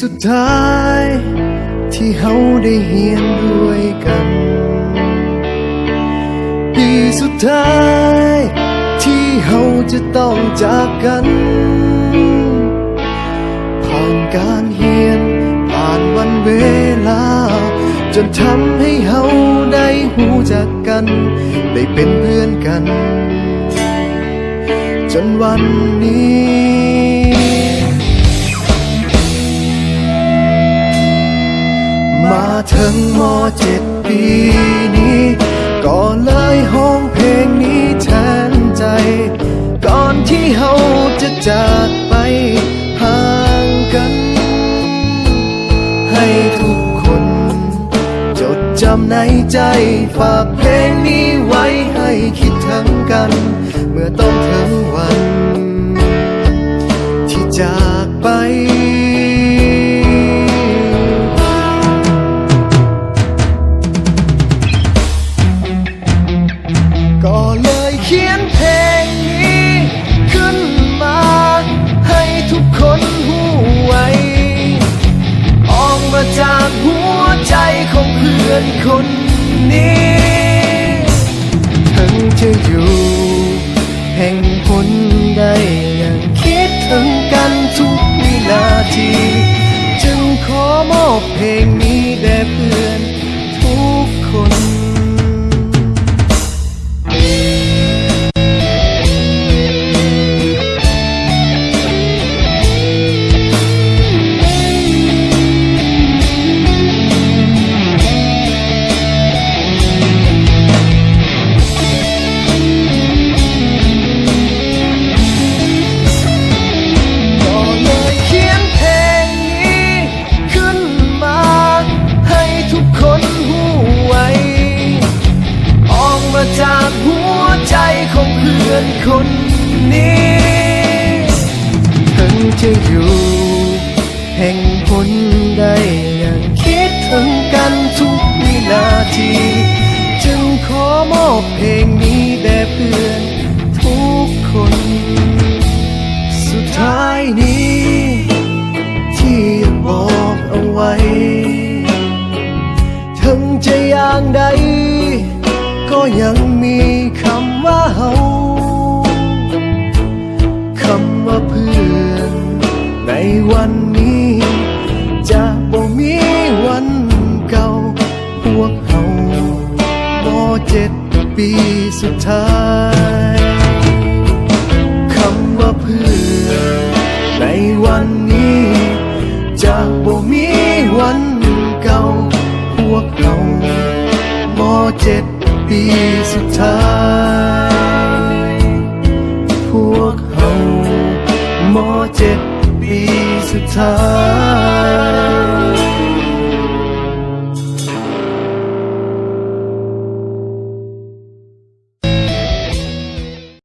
สุดท้ายที่เฮาได้เฮียนด้วยกันปีสุดท้ายที่เฮาจะต้องจากกันผ่านการเฮียนผ่านวันเวลาจนทำให้เฮาได้หูจักกันได้เป็นเพื่อนกันจนวันนี้มาถึงม.7 ปีนี้ก็เลยห้องเพลงนี้แทนใจก่อนที่เฮาจะจากไปห่างกันให้ทุกคนจดจำในใจฝากเพลงนี้ไว้ให้คิดถึงกันเมื่อต้องถึงวันที่จากไปก็เลยเขียนเพลงนี้ขึ้นมาให้ทุกคนหูไว้ออกมาจากหัวใจของเพื่อนคนนี้ถึงจะอยู่แห่งหนใดยังคิดถึงกันทุกวินาทีจึงขอมอบเพลงนี้แด่เพื่อนทุกคนจากหัวใจของเพื่อนคนนี้ถึงจะอยู่แห่งหนใดยังคิดถึงกันทุกวินาทีจึงขอมอบเพลงนี้แด่เพื่อนทุกคนสุดท้ายนี้ที่อยากบอกเอาไว้ถึงจะอย่างใดก็ยังมีคำว่าเฮาคำว่าเพื่อนในวันนี้จะบ่มีวันเก่าพวกเฮาม.7 ปีสุดท้ายคำว่าเพื่อนในวันนี้จะบ่มีวันเก่าพวกเฮาม.7 ปีสุดท้ายพวกเฮาม.7 ปีสุดท้าย